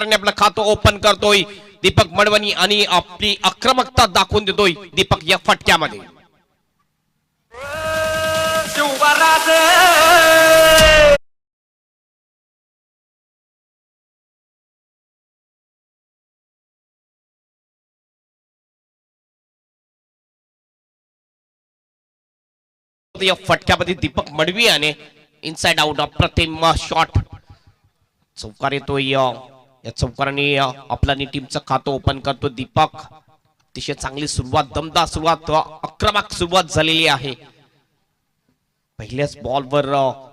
आपलं खातं ओपन करतोय दीपक मडवणी आणि आपली आक्रमकता दाखवून देतोय दीपक या फटक्यामध्ये. या फटक्यामध्ये दीपक मडवी याने इनसाइड आउट अप्रतिम शॉट चौकार येतोय. या चौकाराने आपला टीमचं खातं ओपन करतो दीपक. अतिशय चांगली सुरुवात, दमदार सुरुवात, आक्रमक सुरुवात झालेली आहे. पहिल्याच बॉलवर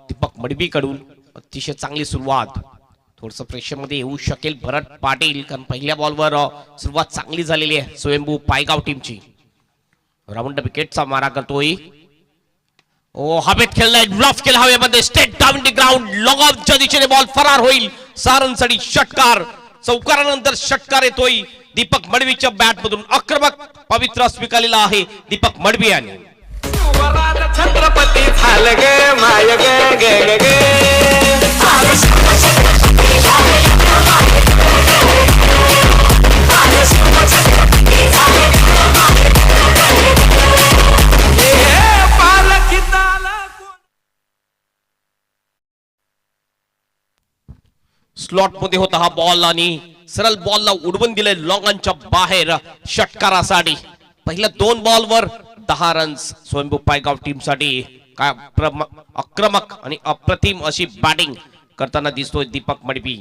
दीपक मडवी कडून अतिशय चांगली सुरुवात. थोडस प्रेशर मध्ये येऊ शकेल भरत पाटील, कारण पहिल्या बॉलवर सुरुवात चांगली झालेली आहे स्वयंभू पायगाव टीमची. राऊंड विकेटचा मारा करतोय. ओ हवेत खेळलाय, ब्लॉफ केला हवेमध्ये, straight down the ground, long ऑफच्या दिशेने बॉल फरार होईल. सारंगसाठी षटकार, चौकारानंतर षटकार येतोय दीपक मडवीच्या बॅट मधून. आक्रमक पवित्र स्वीकारलेला आहे दीपक मडवी यांनी. छत्रपती झालं गे माय गे गे गे. स्लॉट मध्ये होता हा बॉल आणि सरळ बॉलला उडवून दिले लॉंगांच्या बाहेर षटकारासाठी. पहिल्या 2 बॉलवर 10 रन्स स्वयंभू पायगाव टीम साठी. काय आक्रमक आणि अप्रतिम अशी बॅटिंग करताना दिसतोय दीपक मडवी.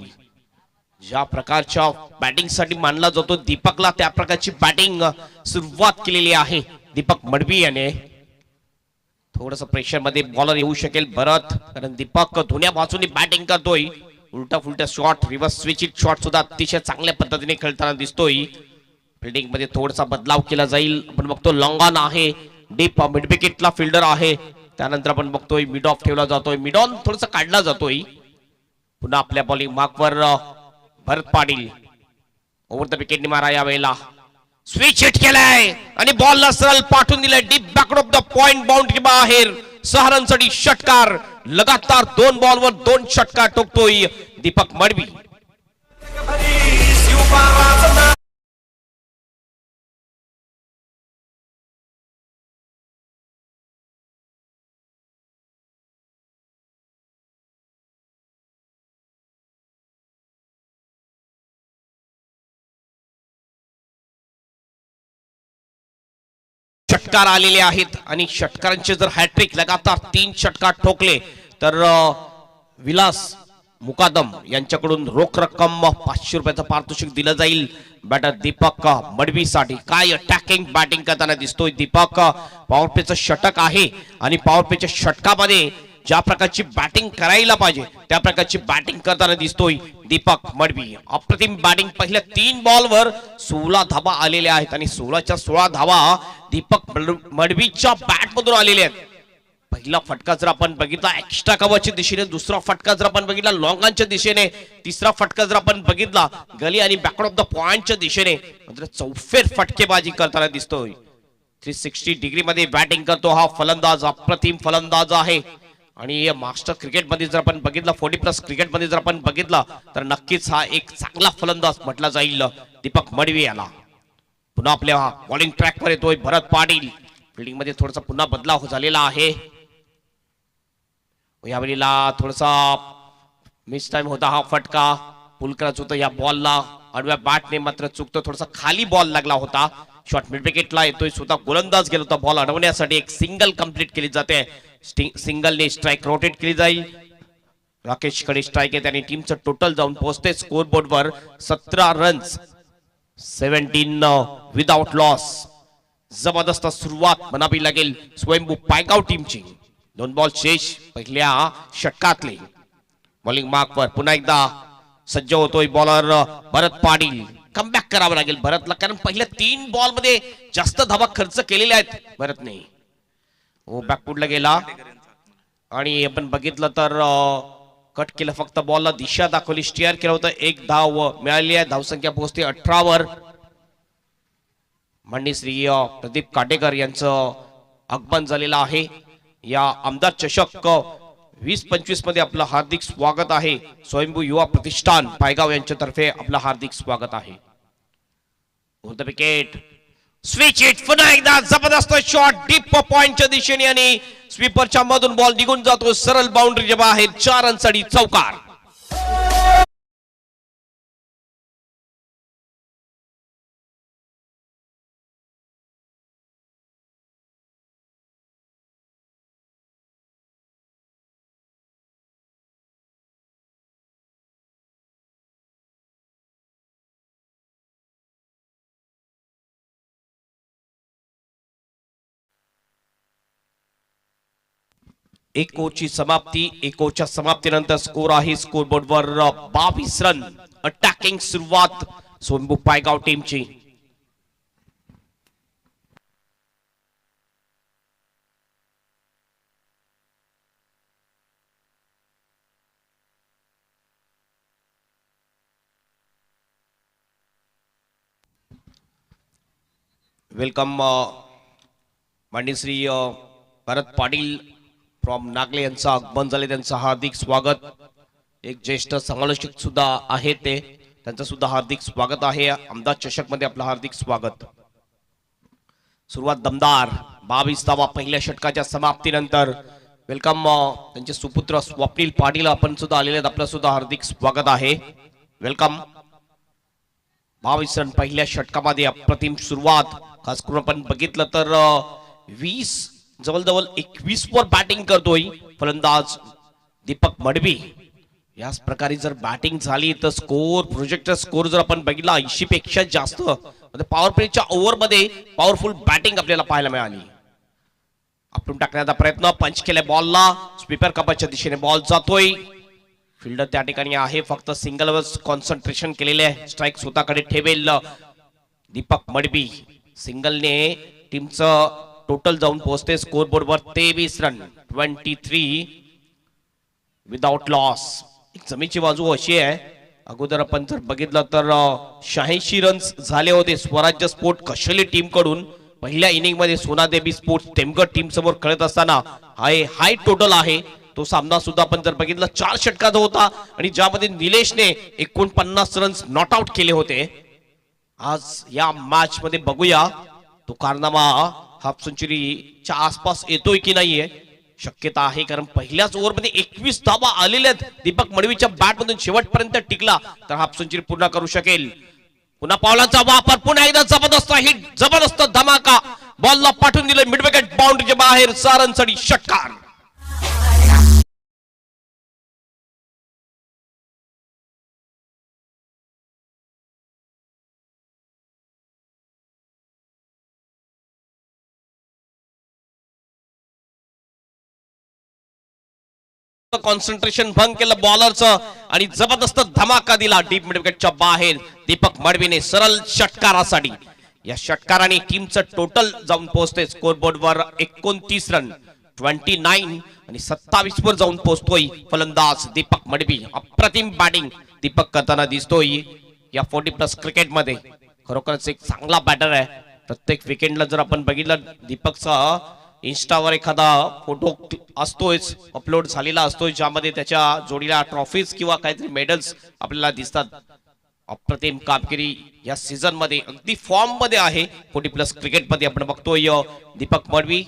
ज्या प्रकारच्या बॅटिंग साठी मानला जातो दीपकला, त्या प्रकारची बॅटिंग सुरुवात केलेली आहे दीपक मडवी याने. थोडस प्रेशर मध्ये बॉलर येऊ शकेल भरत, कारण दीपक दोन्ही बाजूने बॅटिंग करतोय. उलटा फुलटा शॉट, रिव्हर्स स्विचिंग शॉट सुद्धा अतिशय चांगल्या पद्धतीने खेळताना दिसतोय. फिल्डिंग मध्ये थोडासा बदलाव केला जाईल. आपण बघतो लॉंग ऑन आहे, डीप मिड विकेटला फिल्डर आहे. त्यानंतर आपण बघतोय मिड ऑफ ठेवला जातोय, मिड ऑन थोडासा काढला जातोय. पुन्हा आपल्या बॉलिंग मार्कवर Bharat Patil. Over the wicket मारा या वेळेला. स्विच हिट केलाय आणि बॉलला सरळ पाठवून दिलाय deep back of the point, boundary बाहेर. 6 रनसाठी षटकार. लगातार 2 बॉलवर 2 षटकार ठोकतोय दीपक मडवी. षटकार आलेले आहेत आणि षटकारांचे जर हॅट्रिक लगातार 3 षटकार ठोकले तर विलास मुकादम यांच्याकडून रोख रक्कम 500 रुपयाचं पारितोषिक दिलं जाईल बॅटर दीपक मडवी साठी. काय अटॅकिंग बॅटिंग करताना दिसतोय दीपक. पॉवर प्लेचं षटक आहे आणि पॉवर प्लेच्या षटकामध्ये ज्या प्रकारची बॅटिंग करायला पाहिजे त्या प्रकारची बॅटिंग करताना दिसतोय दीपक मडवी. अप्रतिम बॅटिंग. पहिल्या 3 बॉलवर 16 धावा आलेल्या आहेत आणि 16च्या 16 धावा दीपक मडवीच्या बॅट मधून आलेल्या आहेत. पहिला फटका जर आपण बघितला एक्स्ट्रा कव्हरच्या दिशेने, दुसरा फटका जर आपण बघितला लॉंगांच्या दिशेने, तिसरा फटका जर आपण बघितला गली आणि बॅक ऑफ द पॉइंटच्या दिशेने, मात्र चौफेर फटकेबाजी करताना दिसतोय. 360 डिग्री मध्ये बॅटिंग करतो हा फलंदाज. अप्रतिम फलंदाज आहे आणि मास्टर क्रिकेट मध्ये जर आपण बघितलं, 40+ क्रिकेट मध्ये जर आपण बघितलं तर नक्कीच हा एक चांगला फलंदाज म्हटला जाईल दीपक मडवी याला. पुन्हा आपल्या बॉलिंग ट्रॅक वर येतोय भरत पाटील. फिल्डिंग मध्ये थोडासा पुन्हा बदलाव झालेला आहे. यावेळेला थोडासा मिस टाइम होता हा फटका. पुल करायचं होतं या बॉलला, आडव्या बॅटने मात्र चुकतो. थोडासा खाली बॉल लागला होता. शॉट मिड विकेटला येतोय, स्वतः गोलंदाज गेला होता. बॉल अडवण्यासाठी एक सिंगल कंप्लीट केली जाते. सिंगलने स्ट्राइक रोटेट केली जाईल. राकेश कडे स्ट्राइक आहे आणि टीमचं टोटल जाऊन पोहोचते स्कोर बोर्ड वर 17 रन्स, 17 विदाउट लॉस. जबरदस्त सुरुवात म्हणावी लागेल स्वयंभू पायगाव टीमची. 2 बॉल शेष पहिल्या षटकातले. बॉलिंग मार्कवर पुन्हा एकदा सज्ज होतोय बॉलर भरत पाटील. कमबॅक करावं लागेल भरतला, कारण पहिल्या 3 बॉल मध्ये जास्त धावा खर्च केलेल्या आहेत भरतने. हो बॅकफुटला गेला आणि आपण बघितलं तर कट केलं, फक्त बॉलला दिशा दाखवली, स्टिअर केलं होतं. 1 धाव मिळाली आहे. धावसंख्या पोहोचते 18 वर. माननीय श्री प्रदीप काटेकर यांचं आगमन झालेलं आहे. या आमदार चषक 20-25 मध्ये आपलं हार्दिक स्वागत आहे. स्वयंभू युवा प्रतिष्ठान पायगाव यांच्यातर्फे आपलं हार्दिक स्वागत आहे. On the wicket switch it, पुन्हा एकदा जबरदस्त शॉट डीप पॉइंटच्या दिशेने आणि स्वीपरच्या मधून बॉल निघून जातो सरळ बाउंड्रीच्या बाहेर. 4 रनसाठी चौकार. एक ओव्हरची समाप्ती. एक ओव्हरच्या समाप्तीनंतर स्कोर आहे स्कोरबोर्डवर 22 रन. अटॅकिंग सुरुवात स्वयंभू पायगाव टीमची. वेलकम माननीय श्री भरत पाटील फ्रॉम नागले यांचं आगमन झाले. त्यांचं हार्दिक स्वागत. एक ज्येष्ठ समालोचक सुद्धा आहेत ते, त्यांचं सुद्धा हार्दिक स्वागत आहे. अहमदाबाद चषक मध्ये आपलं हार्दिक स्वागत. सुरुवात दमदार. 22 धावा पहिल्या षटकाच्या समाप्तीनंतर. वेलकम त्यांचे सुपुत्र स्वप्नील पाटील आपण सुद्धा आलेले आहेत, आपलं सुद्धा हार्दिक स्वागत आहे. वेलकम. 22 रन पहिल्या षटकामध्ये अप्रतिम सुरुवात. खास करून आपण बघितलं तर 20 जवळजवळ 21 वर बॅटिंग करतोय फलंदाज दीपक मडवी. याच प्रकारे जर बॅटिंग झाली तर स्कोर प्रोजेक्टर स्कोर जर आपण बघितला 80 पेक्षा जास्त पॉवर प्लेच्या ओव्हर मध्ये पॉवरफुल बॅटिंग आपल्याला पाहायला मिळाली. आपटून टाकण्याचा प्रयत्न. पंच केलाय बॉलला. स्वीपर कपाच्या दिशेने बॉल जातोय. फिल्डर त्या ठिकाणी आहे, फक्त सिंगलवर कॉन्सन्ट्रेशन केलेले आहे. स्ट्राईक स्वतःकडे ठेवेल दीपक मडवी. सिंगलने टीमचं टोटल जाऊन पोहोचते स्कोरबोर्डवर 23 रन. 23 without loss. एक जमेची बाजू अशी आहे, अगोदर आपण जर बघितलं तर 86 रन्स झाले होते स्वराज्य स्पोर्ट कशेली टीम कडून पहिल्या इनिंग मध्ये. सोनादेवी स्पोर्ट्स तेमगड टीम समोर खेळत असताना हाय टोटल आहे. तो सामना सुद्धा आपण जर बघितलं 4 षटकाचा होता आणि ज्यामध्ये निलेशने 49 रन्स नॉट आउट केले होते. आज या मॅच मध्ये बघूया तो कारनामा हाफ सेंचुरीच्या आसपास येतोय की नाहीये. शक्यता आहे, कारण पहिल्याच ओव्हर मध्ये 21 धावा आलेल्या आहेत. दीपक मडवीच्या बॅट मधून शेवटपर्यंत टिकला तर हाफ सेंचुरी पूर्ण करू शकेल. पुन्हा पावलांचा वापर. पुन्हा एकदा जबरदस्त हिट, जबरदस्त धमाका. बॉलला पाठवून दिलं मिड विकेट बाउंड्रीच्या बाहेर. 6 रनसाठी षटकार. कॉन्सन्ट्रेशन भंग केलं बॉलरचं आणि जबरदस्त धमाका दिला डीप मिड विकेटच्या बाहेर. दीपक मडवीने सरळ षटकारासाठी. या षटकाराने टीमचं टोटल जाऊन पोहोचते स्कोरबोर्डवर 29 रन. 29 आणि 27 वर जाऊन पोहोचतोय फलंदाज दीपक मडवी. अप्रतिम बॅटिंग दीपक करताना दिसतोय या 40+ क्रिकेट मध्ये. खरोखरच एक चांगला बॅटर आहे. प्रत्येक विकेंडला जर आपण बघितलं दीपकचा इंस्टावर एखादा फोटो असतोच, अपलोड झालेला असतोय, ज्यामध्ये त्याच्या जोडीला ट्रॉफीज किंवा काहीतरी मेडल्स आपल्याला दिसतात. अप्रतिम कामगिरी या सीझन मध्ये, अगदी फॉर्म मध्ये आहे. 40+ क्रिकेट मध्ये आपण बघतोय दीपक मडवी.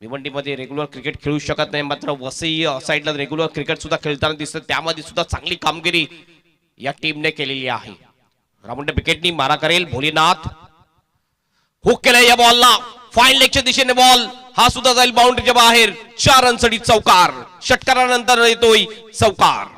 भिवंडी मध्ये रेग्युलर क्रिकेट खेळू शकत नाही, मात्र वसई साइडला रेग्युलर क्रिकेट सुद्धा खेळताना दिसत. त्यामध्ये सुद्धा चांगली कामगिरी या टीमने केलेली आहे. राऊंड विकेटनी मारा करेल भोलेनाथ. हुक केलाय या बॉलला. फाईन लेगच्या दिशेने बॉल. हा सुद्धा जाईल बाउंड्रीच्या बाहेर. 4 रनसाठी चौकार. षटकारानंतर येतोय चौकार.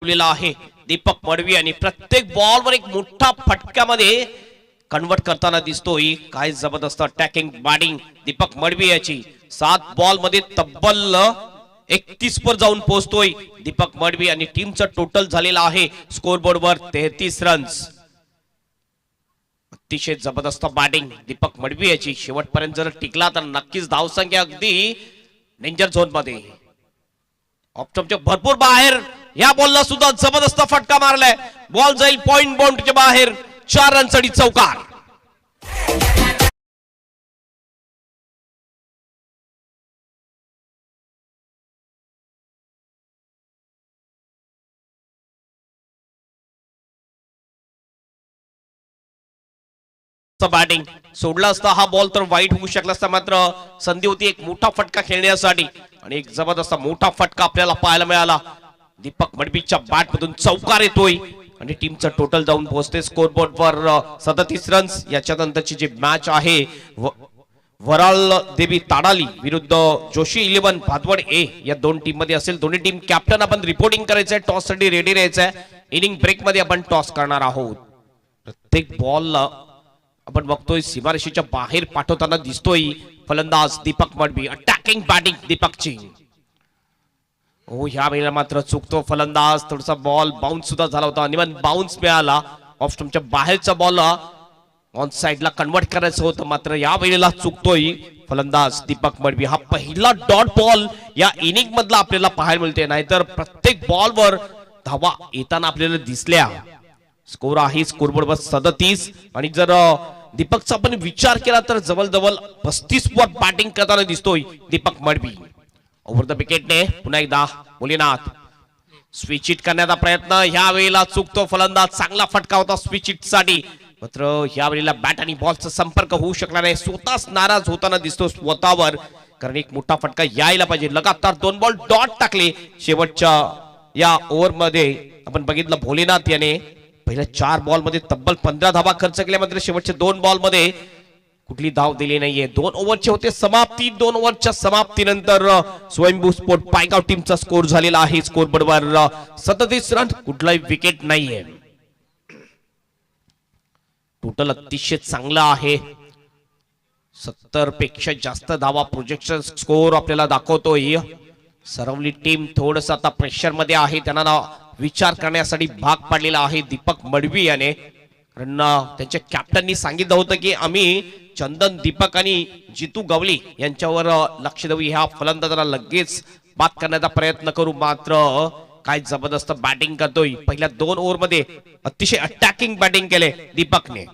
आहे दीपक मडवी आणि प्रत्येक बॉलवर एक मोठा फटक्यामध्ये कन्वर्ट करताना दिसतोय. काय जबरदस्त अटॅकिंग बॅटिंग दीपक मडवी याची. 7 बॉल मध्ये तब्बल 31 वर जाऊन पोहोचतोय दीपक मडवी आणि टीमचं टोटल झालेलं आहे स्कोरबोर्डवर 33 रन्स. अतिशय जबरदस्त बॅटिंग दीपक मडवी याची. शेवटपर्यंत जर टिकला तर नक्कीच धावसंख्या अगदी डेंजर झोन मध्ये. ऑप्शनच्या भरपूर बाहेर. या बॉलला सुद्धा जबरदस्त फटका मारलाय. बॉल जाईल पॉइंट बाउंड्रीच्या बाहेर. 4 रनसाठी चौकार. बॅटिंग सोडला असता हा बॉल तर वाईट होऊ शकला असता. मात्र संधी होती एक मोठा फटका खेळण्यासाठी आणि एक जबरदस्त मोठा फटका आपल्याला पाहायला मिळाला. दीपक मडवीच्या बॅट मधून चौकार येतोय आणि टीमचं टोटल जाऊन पोहोचते स्कोरबोर्ड वर 37 रन्स. याच्यानंतरची जी मॅच आहे वराल देवी ताडाली विरुद्ध जोशी 11 भादवड ए या दोन टीम मध्ये असेल. दोन्ही टीम कॅप्टन आपण रिपोर्टिंग करायचंय. टॉस साठी रेडी राहायचंय. इनिंग ब्रेक मध्ये आपण टॉस करणार आहोत. प्रत्येक बॉलला आपण बघतोय सीमारेषेच्या बाहेर पाठवताना दिसतोय फलंदाज दीपक मडवी. अटॅकिंग बॅटिंग दीपकची. हो ह्या वेळेला मात्र चुकतो फलंदाज. थोडासा बॉल बाउन्स सुद्धा झाला होता. निवांत बाउन्स मिळाला. ऑफ स्टंपच्या बाहेरचा बॉल ऑन साइडला कन्वर्ट करायचं होतं. मात्र या वेळेला चुकतोय फलंदाज दीपक मडवी. हा पहिला डॉट बॉल या इनिंग मधला आपल्याला पाहायला मिळते. नाहीतर प्रत्येक बॉलवर धावा येताना आपल्याला दिसल्या. स्कोर आहे स्कोरबोर्डवर 37 आणि जर दीपकचा आपण विचार केला तर जवळजवळ 35 वर बॅटिंग करताना दिसतोय दीपक मडवी. ओव्हर द विकेटने पुन्हा एकदा मुलीनाथ स्विच हिट करण्याचा प्रयत्न. ह्या वेळेला चुकतो फलंदाज. चांगला फटका होता स्विच हिट साठी. मात्र ह्या वेळेला बॅट आणि बॉलचा संपर्क होऊ शकला नाही. स्वतःच नाराज होताना दिसतो स्वतःवर. कारण एक मोठा फटका यायला पाहिजे. लगातार 2 बॉल डॉट टाकले शेवटच्या या ओव्हर मध्ये. आपण बघितलं भोलेनाथ याने पहिल्या 4 बॉल मध्ये तब्बल 15 धावा खर्च केल्या. मात्र शेवटच्या 2 बॉल मध्ये कुठली धाव दिली नाहीये. 2 ओव्हरचे होते समाप्ती. 2 ओव्हरच्या समाप्तीनंतर स्वयंभू स्पोर्ट पायगाव टीमचा स्कोर झालेला आहे स्कोरबोर्डवर 37 रन. कुठलाही विकेट नाहीये. टोटल अतिशय चांगला आहे. 70 पेक्षा जास्त धावा प्रोजेक्शन स्कोर आपल्याला दाखवतोय. सरवली टीम थोडस आता प्रेशर मध्ये आहे. त्यांना विचार करण्यासाठी भाग पाडलेला आहे दीपक मडवी याने. कारण त्यांच्या कॅप्टननी सांगितलं होतं की आम्ही चंदन दीपक आणि जितू गवली यांच्यावर लक्ष देऊ. ह्या फलंदाजाला लगेच बाद करण्याचा प्रयत्न करू. मात्र काय जबरदस्त बॅटिंग करतोय. पहिल्या 2 ओव्हर मध्ये अतिशय अटॅकिंग बॅटिंग केले दीपकने.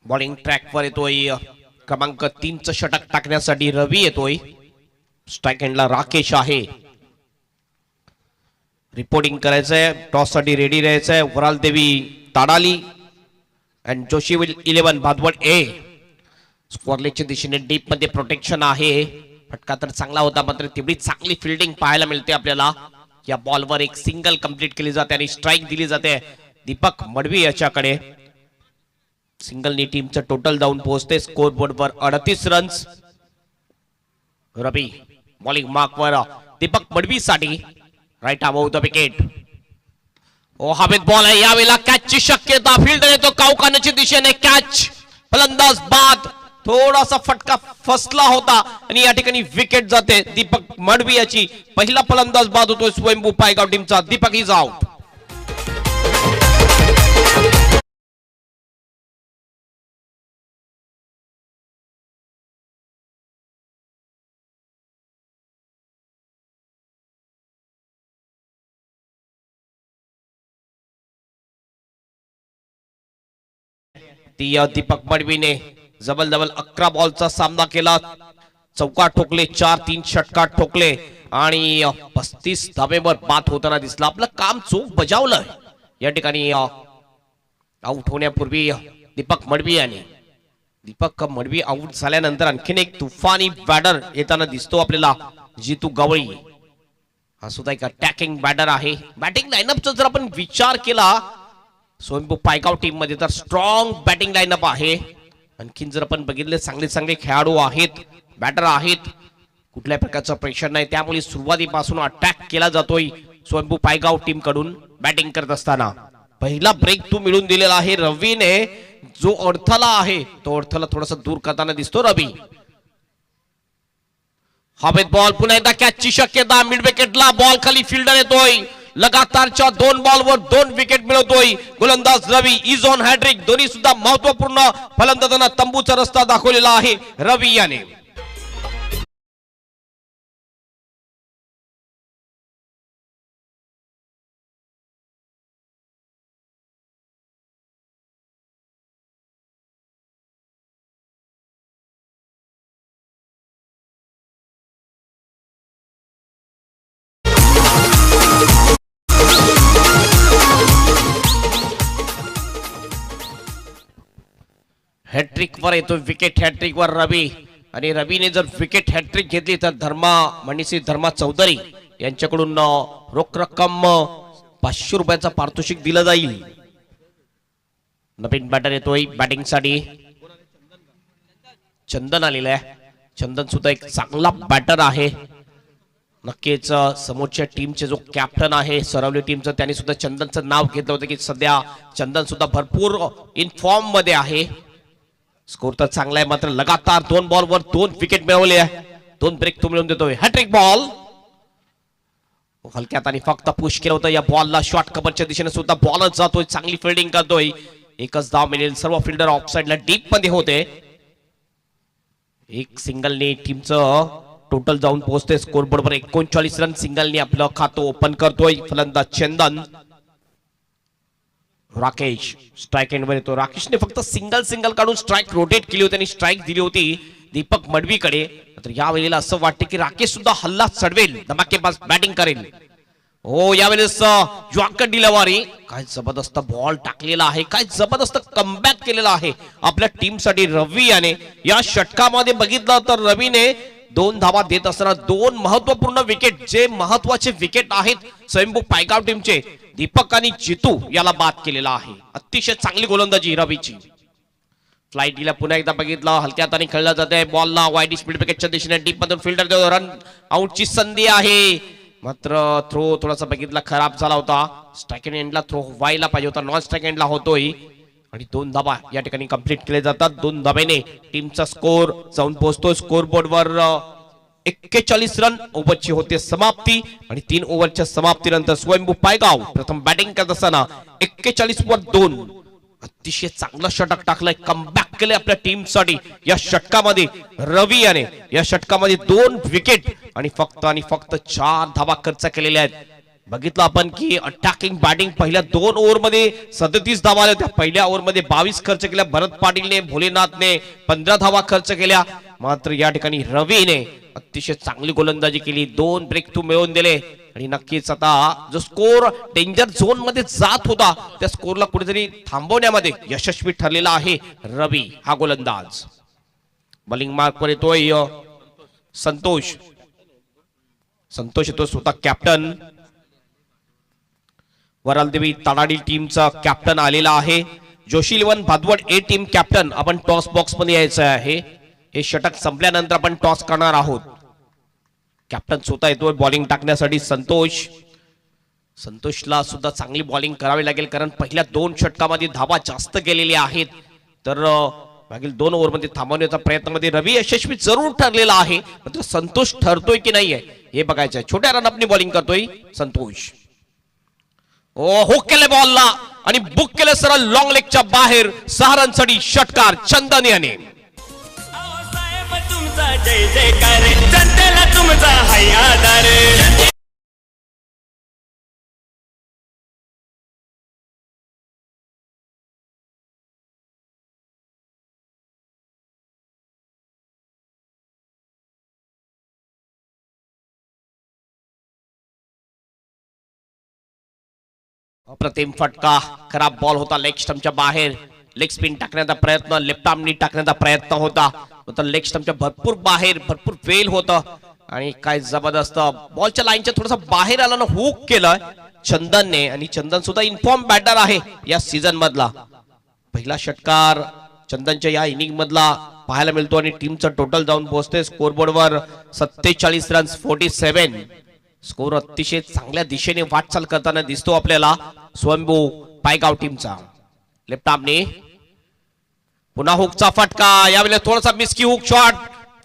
बॉलिंग ट्रॅकवर येतोय क्रमांक 3चं षटक टाकण्यासाठी रवी येतोय. स्ट्राइक एंडला राकेश आहे. रिपोर्टिंग करायचंय. टॉस साठी रेडी राहायचंय. वराल देवी ताडाली अँड जोशी 11 भादवड ए. स्क्वॉरलेच्या दिशेने डीप मध्ये प्रोटेक्शन आहे. फटका तर चांगला होता. मात्र तेवढी चांगली फिल्डिंग पाहायला मिळते आपल्याला. या बॉलवर एक सिंगल कंप्लीट केली जाते आणि स्ट्राइक दिली जाते दीपक मडवी याच्याकडे. सिंगलनी टीमचं टोटल जाऊन पोहोचते स्कोरबोर्डवर 38 रन्स. रवी बॉलिंग मार्कवर दीपक मडवी साठी. Right about the wicket. ओ हवेत बॉल आहे. यावेळेला कॅचची शक्यता. फील्डर येतो कावकानाच्या दिशेने. कॅच. फलंदाज बाद. थोडासा फटका फसला होता आणि या ठिकाणी विकेट जाते दीपक मडवी याची. पहिला फलंदाज बाद होतोय स्वयंभू पायगाव टीमचा. Deepak is out. ती दीपक मडवीने जबरदस्त 11 बॉलचा सामना केला. चौकार ठोकले. 4-3 षटकार ठोकले आणि 35 धावेवर बाद होताना दिसला. आपलं काम चोख बजावलं या ठिकाणी. आउट होण्यापूर्वी दीपक मडवी याने. दीपक मडवी आउट झाल्यानंतर आणखीन एक तुफानी बॅटर येताना दिसतो आपल्याला जितू गवळी. हा सुद्धा एक अटॅकिंग बॅटर आहे. बॅटिंग लाईनअपचा जर आपण विचार केला स्वयंभू पायगाव टीम मध्ये तर स्ट्रॉंग बॅटिंग लाईनअप आहे. आणखीन जर आपण बघितले चांगले चांगले खेळाडू आहेत, बॅटर आहेत, कुठल्या प्रकारचं प्रेशर नाही, त्यामुळे सुरुवातीपासून अटॅक केला जातोय स्वयंभू पायगाव टीम कडून बॅटिंग करत असताना. पहिला ब्रेक तो मिळून दिलेला आहे रवीने. जो अडथळा आहे तो अडथळा थोडासा दूर करताना दिसतो रवी. हवेत बॉल, पुन्हा एकदा कॅचची शक्यता. मिड विकेटला बॉल खाली, फिल्डर येतोय. लगातारच्या 2 बॉलवर 2 विकेट मिळवतोय गोलंदाज रवी. Is on hat trick. दोन्ही सुद्धा महत्वपूर्ण फलंदाजांना तंबूचा रस्ता दाखवलेला आहे रवी याने. हॅट्रिक वर येतो विकेट. हॅट्रिक वर रवी, आणि रवीने जर विकेट हॅट्रिक घेतली तर धर्मा चौधरी यांच्याकडून रोख रक्कम 500 रुपयाचा पारितोषिक दिलं जाईल. नवीन बॅटर येतोय बॅटिंग साठी. चंदन आलेला आहे. चंदन सुद्धा एक चांगला बॅटर आहे. नक्कीच समोरच्या टीमचे जो कॅप्टन आहे सरावली टीमचं, त्यांनी सुद्धा चंदनचं नाव घेतलं होतं की सध्या चंदन सुद्धा भरपूर इन फॉर्म मध्ये आहे. स्कोर तर चांगला आहे, मात्र लगातार 2 बॉलवर 2 विकेट मिळवले आहे. 2 ब्रेक तो मिळवून देतोय. हॅट्रिक बॉल हलक्यात आणि फक्त पुश केलं होतं या बॉलला. शॉर्ट कव्हरच्या दिशेने सुद्धा बॉलच जातोय. चांगली फिल्डिंग करतोय. एकच धाव मिळेल. सर्व फिल्डर ऑफ साइडला डीप मध्ये होते. एक सिंगलने टीमचं टोटल जाऊन पोहोचते स्कोर बोर्ड वर. 39 रन सिंगलने आपलं खातं ओपन करतोय फलंदाज चंदन. राकेश स्ट्राइक एंड वर येतो. राकेशने फक्त सिंगल काढून स्ट्राइक रोटेट केली होती आणि स्ट्राइक दिली होती दीपक मडवीकडे. तर या वेळेला असं वाटतं की राकेश सुद्धा हल्ला चढवेल, धमाकेबाज बॅटिंग करेल. हो, यावेळेस जॉकर डिलेव्हरी. काय जबरदस्त बॉल टाकलेला आहे, काय जबरदस्त कमबॅक केलेला आहे आपल्या टीम साठी रवी याने. या षटकामध्ये बघितलं तर रवीने 2 धावा देत असताना 2 महत्वपूर्ण विकेट, जे महत्वाचे विकेट आहेत स्वयंभू पायगाव टीमचे, दीपक आणि जितू याला बाद केलेला आहे. अतिशय चांगली गोलंदाजी रवीची. फ्लाइट दिला पुन्हा एकदा बघितलं. हलक्या हाताने खेळला जाते बॉलला. वाईड स्पीड विकेटच्या दिशेने डीप मधून फिल्डर देतो. रन आउटची संधी आहे, मात्र थ्रो थोडासा बघितला खराब झाला होता. स्ट्राइक एंडला थ्रो व्हायला पाहिजे होता, नॉन स्ट्राइक एंडला होतोय. आणि 2 धावा या ठिकाणी कंप्लीट केले जातात. 2 धाब्याने टीमचा स्कोर जाऊन पोहोचतो स्कोर बोर्डवर. 41 रन. ओव्हरची होते समाप्ती आणि 3 ओव्हरच्या समाप्तीनंतर स्वयंभू पायगाव प्रथम बॅटिंग करत असताना 41 वर 2 अतिशय चांगला षटक टाकलाय. कमबॅक केले आपल्या टीम साठी या षटकामध्ये रवी याने. या षटकामध्ये 2 विकेट आणि फक्त 4 धावा खर्च केलेल्या आहेत. बघितलं आपण की अटॅकिंग बॅटिंग पहिल्या 2 ओव्हर मध्ये 37 धावा आल्या होत्या. पहिल्या ओव्हर मध्ये 22 खर्च केल्या भरत पाटीलने, भोलेनाथने 15 धावा खर्च केल्या. मात्र या ठिकाणी रवीने अतिशय चांगली गोलंदाजी केली. 2 ब्रेक थ्रू मिळवून दिले आणि नक्कीच आता जो स्कोर डेंजर झोन मध्ये जात होता त्या स्कोरला कुठेतरी थांबवण्यामध्ये यशस्वी ठरलेला आहे रवी हा गोलंदाज. बॉलिंग मार्क वर येतोय संतोष येतो, स्वतः कॅप्टन. वरालदेवी ताडाडी टीमचा कॅप्टन आलेला आहे. जोशी 11 भादवड ए टीम कॅप्टन. आपण टॉस बॉक्स मध्ये यायचं आहे. हे षटक संपल्यानंतर आपण टॉस करणार आहोत. कॅप्टन स्वतः येतोय बॉलिंग टाकण्यासाठी. संतोषला सुद्धा चांगली बॉलिंग करावी लागेल, कारण पहिल्या 2 षटकामध्ये धावा जास्त गेलेल्या आहेत. तर मागील 2 ओव्हर मध्ये थांबवण्याच्या प्रयत्नामध्ये रवी यशस्वी जरूर ठरलेला आहे, मात्र संतोष ठरतोय की नाहीये हे बघायचं आहे. छोट्या रनअपनी बॉलिंग करतोय संतोष. हो केले बॉलला आणि बुक केले सरळ लॉंग लेगच्या बाहेर. 6 रनसाठी षटकार चंदन याने. जय जयकार जनतेला तुमचा हाय आधार. अप्रतिम फटका. खराब बॉल होता लेग स्टंपच्या बाहेर. लेग स्पिन टाकण्याचा प्रयत्न, लेफ्ट आर्मनी टाकण्याचा प्रयत्न होता, तर लेग स्टंपच्या भरपूर बाहेर, भरपूर फेल होतं. आणि काय जबरदस्त बॉलच्या लाईनच्या थोडंसं बाहेर आला ना, हुक केलं चंदनने. आणि चंदन सुद्धा इन्फॉर्म बॅटर आहे या सीझन मधला. पहिला षटकार चंदनच्या या इनिंग मधला पाहायला मिळतो आणि टीमचं टोटल जाऊन पोहोचते स्कोरबोर्डवर 47 रन्स 47. स्कोर अतिशय चांगल्या दिशेने वाटचाल करताना दिसतो आपल्याला स्वयंभू पायगाव टीमचा. लेफ्ट आर्मने पुन्हा हुकचा फटका, यावेळेला थोडासा मिस्की हुक शॉट,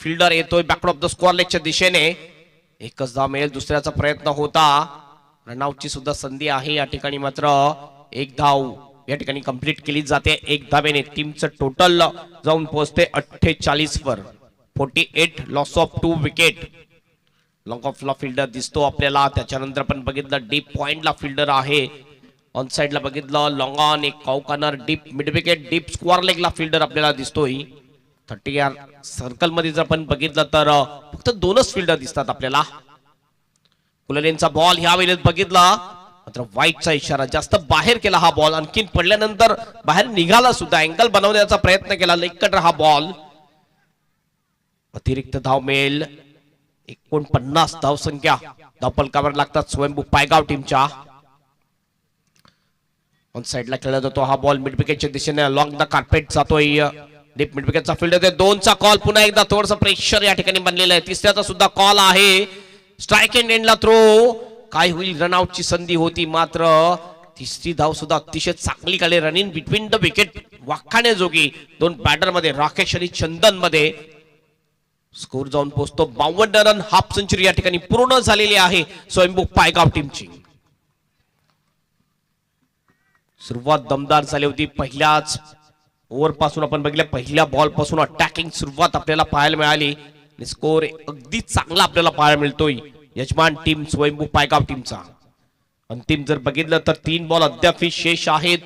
फिल्डर येतोय बॅक ऑफ द स्कोअर लेगच्या दिशेने. एकच धाव मिळेल, दुसऱ्याचा प्रयत्न होता, रनआउटची सुद्धा संधी आहे या ठिकाणी, मात्र एक धाव या ठिकाणी कंप्लीट केली जाते. एक धावेने टीमचं टोटल जाऊन पोहोचते 48 वर. 48 loss of 2 wicket. Long of ला फिल्डर दिसतो आपल्याला. त्याच्यानंतर आपण बघितलं डीप पॉइंटला फिल्डर आहे, ऑन साइडला बघितलं लॉंग ऑन, एक corner, deep mid wicket, deep square लेगला फिल्डर आपल्याला दिसतोय. 30 यार्ड सर्कल मध्ये जर आपण बघितलं तर फक्त 2च फिल्डर दिसतात आपल्याला. कुललेनचा बॉल ह्या वेळेस बघितला, मात्र वाईटचा इशारा, जास्त बाहेर केला हा बॉल, आणखीन पडल्यानंतर बाहेर निघाला सुद्धा, अँगल बनवण्याचा प्रयत्न केला, लेग कटर हा बॉल. अतिरिक्त धाव मिळेल, 49 धाव संख्या धावफलकावर लागतात स्वयंभू पायगाव टीमच्या. ऑन साइडला खेळला जातो हा बॉल, मिड विकेटच्या दिशेने अलॉंग द कार्पेट जातोय. डीप मिड विकेटचा फिल्डर, 2चा कॉल, पुन्हा एकदा थोडंसं प्रेशर या ठिकाणी बनलेलं आहे. तिसऱ्याचा सुद्धा कॉल आहे, स्ट्राइक एंड एंडला थ्रो. काय होईल, रनआउटची संधी होती, मात्र तिसरी धाव सुद्धा अतिशय चांगली काढली. Run in between the wicket वाखाण्याजोगी 2 बॅटर मध्ये, राकेश आणि चंदन मध्ये. स्कोर जाऊन पोहोचतो 52 रन. हाफ सेंचुरी या ठिकाणी पूर्ण झालेली आहे स्वयंभू पायगाव टीमची. सुरुवात दमदार झाली होती. पहिल्याच ओव्हर पासून आपण बघितलं, पहिल्या बॉल पासून अटॅकिंग सुरुवात आपल्याला पाहायला मिळाली. स्कोर अगदी चांगला आपल्याला पाहायला मिळतोय यजमान टीम स्वयंभू पायगाव टीमचा. अंतिम जर बघितलं तर 3 बॉल अद्याप शेष आहेत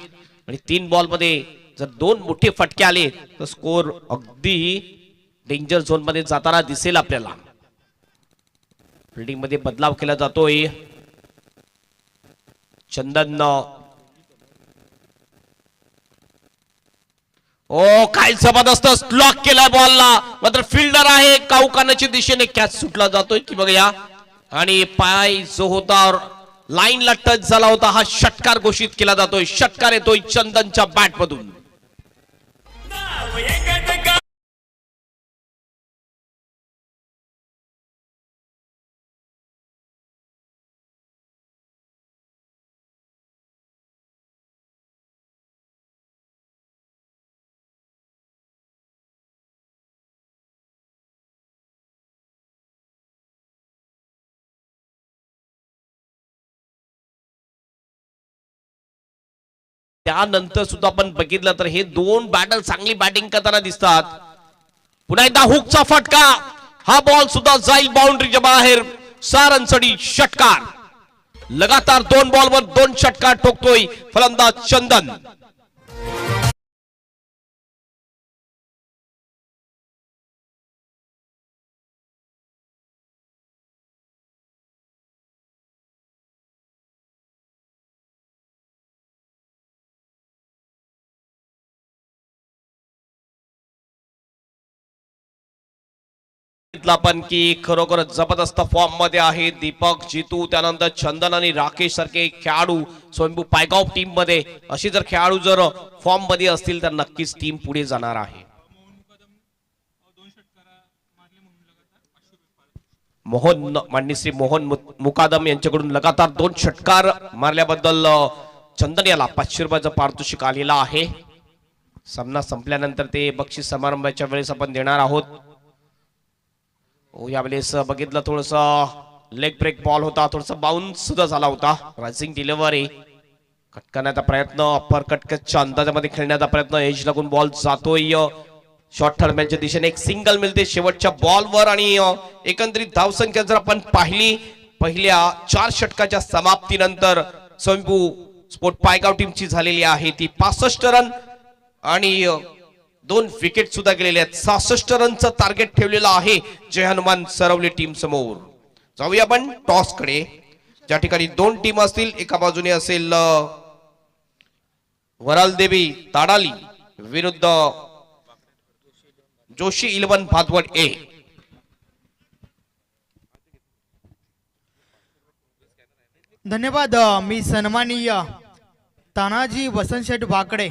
आणि 3 बॉल मध्ये जर 2 मोठे फटके आले तर स्कोर अगदी डेंजर झोन मध्ये जाताना दिसेल आपल्याला. फिल्डिंग मध्ये बदलाव केला जातोय. चंदन, ओ काय जबरदस्त लॉक केलाय बॉलला, मात्र फिल्डर आहे काउकानाच्या दिशेने, कॅच सुटला जातोय की बघा, आणि पाय जो होता लाईनला टच झाला होता, हा षटकार घोषित केला जातोय. षटकार येतोय चंदनच्या बॅट मधून. नाव एकच गाव. त्यानंतर सुद्धा आपण बघितलं तर हे 2 बॅटर चांगली बॅटिंग करताना दिसतात. पुन्हा एकदा हुकचा फटका, हा बॉल सुद्धा जाईल बाउंड्रीच्या बाहेर. 6 रनसाठी षटकार. लगातार 2 बॉलवर 2 षटकार ठोकतोय फलंदाज चंदन. आपण की खरोखर जबरदस्त फॉर्म मध्ये आहे दीपक, जितू, त्यानंतर चंदन आणि राकेश सारखे खेळाडू स्वयंभू पायगाव टीम मध्ये. अशी जर खेळाडू जर फॉर्म मध्ये असतील तर नक्कीच टीम पुढे जाणार आहे. माननीय मोहन मुकादम यांच्याकडून लगातार 2 षटकार मारल्याबद्दल चंदन याला 500 रुपयाचं पारितोषिक आलेला आहे. सामना संपल्यानंतर ते बक्षीस समारंभाच्या वेळेस आपण देणार आहोत. यावेळेस बघितलं थोडस लेग ब्रेक बॉल होता, थोडासा बाउन्स सुद्धा झाला होता. रायझिंग डिलिव्हरी, कट करण्याचा प्रयत्न, अप्पर कटच्या अंदाजामध्ये खेळण्याचा प्रयत्न, एज लागून बॉल जातोय शॉर्ट थर्डमॅनच्या दिशेने. एक सिंगल मिळते शेवटच्या बॉलवर आणि एकंदरीत धावसंख्या जर आपण पाहिली पहिल्या 4 षटकाच्या समाप्तीनंतर स्वयंभू स्पोर्ट पायगाव टीमची झालेली आहे ती 65 रन आणि 2 विकेट सुद्धा गेलेले आहेत. 66 रनचं टार्गेट ठेवलेलं आहे जय हनुमान सरवली टीम समोर. जाऊया आपण टॉस कडे, ज्या ठिकाणी 2 टीम असतील. एका बाजूने असेल वरालदेवी ताडाली विरुद्ध जोशी 11 भातवड ए. धन्यवाद. मी सन्माननीय तानाजी वसंतशेठ वाकडे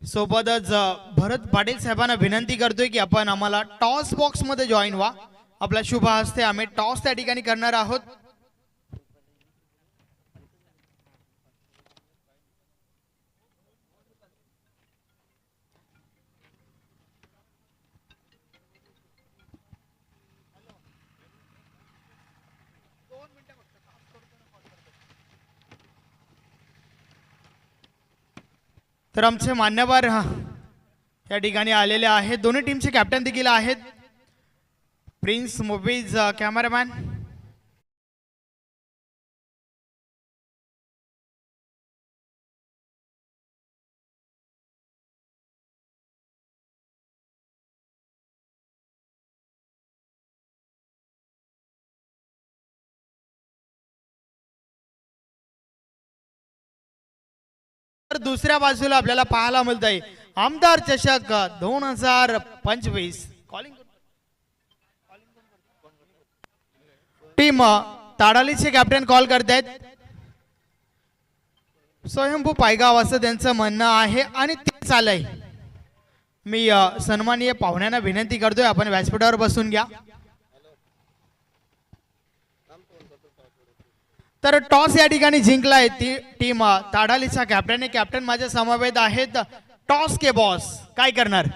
सोबतच भरत पाटील साहेबांना विनंती करतोय की आपण आम्हाला टॉस बॉक्स मध्ये जॉईन व्हा. आपल्या शुभ हस्ते आम्ही टॉस त्या ठिकाणी करणार आहोत. तर आमचे मान्यवर या ठिकाणी आलेले आहेत. दोन्ही टीमचे कॅप्टन देखील आहेत. प्रिन्स मूवीज कॅमेरामॅन, तर दुसऱ्या बाजूला आपल्याला पाहायला मिळत आहे आमदार चषक 2025 कॉलिंग टीम ताडालीचे कॅप्टन कॉल करतायत. स्वयंभू पायगाव असं त्यांचं म्हणणं आहे आणि ते चालय. मी सन्माननीय पाहुण्यांना विनंती करतोय आपण व्यासपीठावर बसून घ्या. तर टॉस या ठिकाणी जिंकलाय ती टीम ताडालीचा कॅप्टन. कॅप्टन माझ्या समवेत आहेत. टॉस के बॉस काय करणार?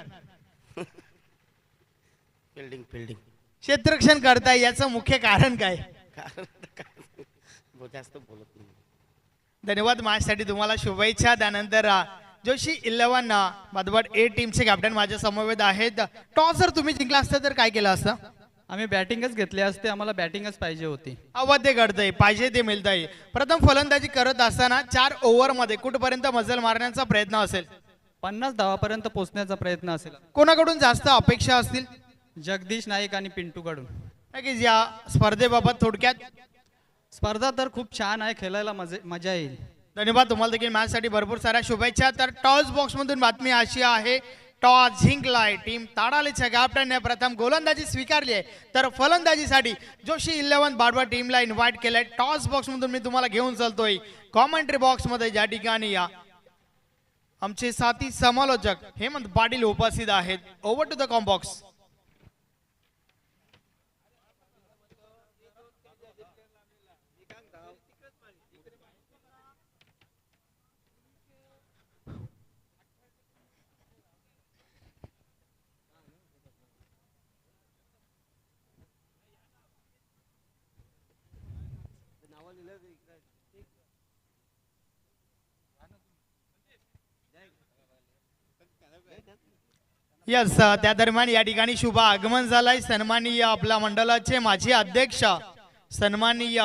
फिल्डिंग फिल्डिंग क्षेत्ररक्षण करताय, याचं मुख्य कारण काय? जास्त बोलत नाही. धन्यवाद. माझ्यासाठी तुम्हाला शुभेच्छा. त्यानंतर जोशी 11 बदबड ए टीमचे कॅप्टन माझ्या समवेत आहेत. टॉस जर तुम्ही जिंकला असता तर काय केलं असतं? आम्ही बॅटिंगच घेतली असते, आम्हाला बॅटिंगच पाहिजे होती. आवाज ते घडतंय, पाहिजे ते मिळतंय. प्रथम फलंदाजी करत असताना 4 ओव्हरमध्ये कुठपर्यंत मजल मारण्याचा प्रयत्न असेल? 50 धावापर्यंत पोहोचण्याचा प्रयत्न असेल. कोणाकडून जास्त अपेक्षा असतील? जगदीश नाईक आणि पिंटूकडून. नक्कीच या स्पर्धेबाबत थोडक्यात स्पर्धा तर खूप छान आहे, खेळायला मजा येईल. धन्यवाद. तुम्हाला देखील मॅचसाठी भरपूर साऱ्या शुभेच्छा. तर टॉस बॉक्स मधून बातमी अशी आहे, टॉस जिंकलाय टीम ताडालीच्या कॅप्टनने. प्रथम गोलंदाजी स्वीकारली आहे, तर फलंदाजीसाठी जोशी 11 बाडवा टीमला इन्व्हाइट केलंय. टॉस बॉक्स मधून मी तुम्हाला घेऊन चालतोय कॉमेंट्री बॉक्स मध्ये, ज्या ठिकाणी या आमचे साथी समालोचक हेमंत पाटील उपस्थित आहेत. Over to the comm box. Yes, त्या दरम्यान या ठिकाणी शुभ आगमन झालंय. सन्माननीय आपल्या मंडळाचे माजी अध्यक्ष सन्माननीय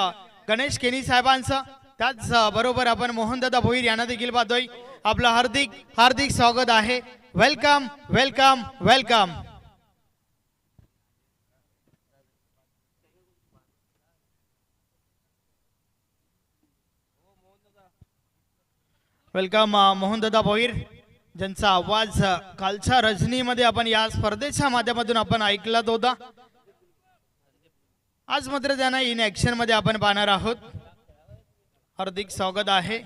गणेश केनी साहेबांचं. त्याच बरोबर आपण मोहनदादा भोईर यांना देखील पाहतोय. आपलं हार्दिक हार्दिक स्वागत आहे. Welcome welcome welcome. Welcome Mohandada Bhoir, ज्यांचा आवाज कालच्या रजनीमध्ये आपण या स्पर्धेच्या माध्यमातून आपण ऐकलात होता. आज मात्र त्यांना इन ऍक्शन मध्ये आपण पाहणार आहोत. हार्दिक स्वागत आहे.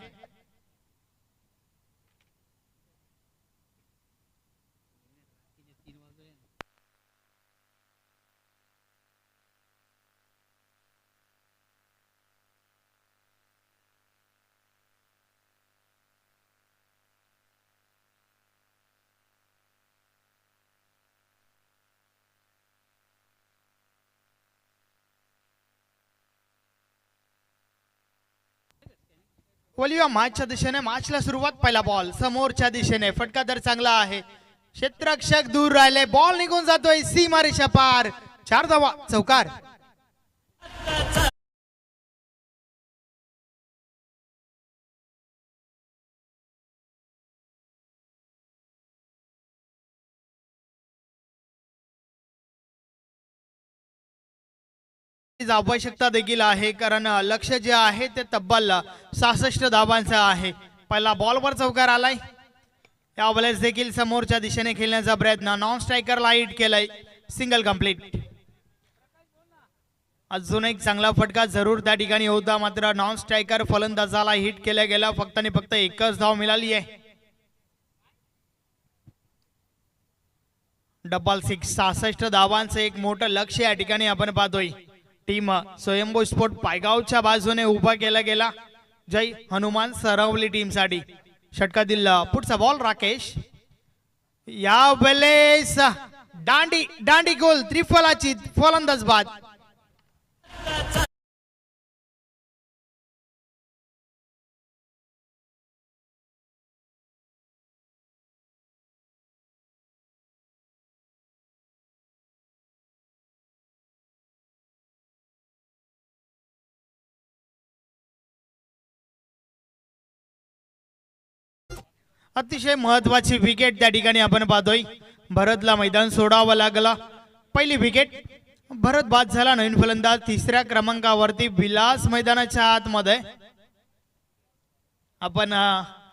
वलिवा मॅचच्या दिशेने, मॅचला सुरुवात. पहिला बॉल समोरच्या दिशेने, फटका तर चांगला आहे. क्षेत्ररक्षक दूर राहिले, बॉल निघून जातोय सीमारेषा पार. 4 धावा, चौकार. आवश्यकता देखील आहे, कारण लक्ष जे आहे ते तब्बल 66 धावांचं आहे. पहिला बॉलवर चौकार आलाय. यावेळेस देखील समोरच्या दिशेने खेळण्याचा प्रयत्न, नॉन स्ट्रायकरला हिट केलाय, सिंगल कंप्लीट. अजून एक चांगला फटका जरूर त्या ठिकाणी होता, मात्र नॉन स्ट्रायकर फलंदाजाला हिट केल्या गेला. फक्त आणि फक्त एकच धाव मिळाली आहे. डबल सिक्स 66 धावांचं एक मोठं लक्ष या ठिकाणी आपण पाहतोय. टीम स्वयंभू स्पोर्ट पायगावच्या बाजूने उभा केला गेला. जय हनुमान सरवली टीम साठी. षटकातील पुढचा बॉल राकेश. या वेळेस दांडी गोल त्रिफलाची फलंदाज बाद. अतिशय महत्वाची विकेट त्या ठिकाणी आपण पाहतोय. भरतला मैदान सोडावं लागला. पहिली विकेट भरत बाद झाला. नवीन फलंदाज तिसऱ्या क्रमांकावरती विलास मैदानाच्या आतमध्ये. आपण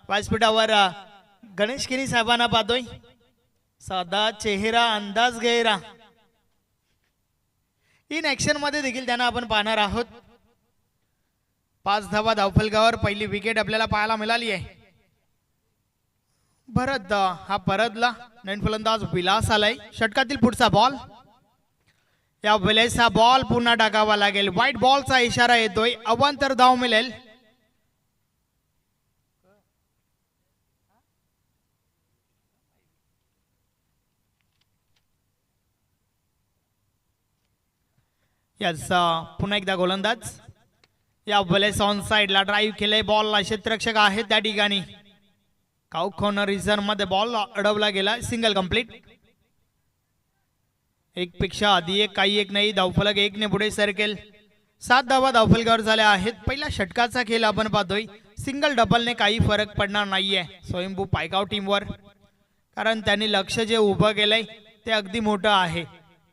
व्यासपीठावर गणेश किनी साहेबांना पाहतोय. साधा चेहरा अंदाज गैरा इन ऍक्शन मध्ये देखील त्यांना आपण पाहणार आहोत. 5 धावा धावफलकावर पहिली विकेट आपल्याला पाहायला मिळाली आहे. भरत हा परतला. नवीन फलंदाज विलास आलाय. षटकातील पुढचा बॉल. या वेळेस हा बॉल पुन्हा टाकावा लागेल. व्हाईट बॉलचा इशारा येतोय. अवांतर धाव मिळेल. याच पुन्हा एकदा गोलंदाज. या वेळेस ऑन साइडला ड्राईव्ह केलंय. बॉलला क्षेत्ररक्षक आहेत त्या ठिकाणी. काउ कॉर्नर रिझन मध्ये बॉल अडवला गेला. Single complete. एक पेक्षा आधी एक काही एक नाही. धावफलक 1 ने पुढे सरकेल. 7 धावा धावफलकावर झाल्या आहेत. पहिल्या षटकाचा खेळ आपण पाहतोय. सिंगल डबलने काही फरक पडणार नाहीये स्वयंभू पायगाव टीमवर, कारण त्यांनी लक्ष जे उभं केलंय ते अगदी मोठं आहे.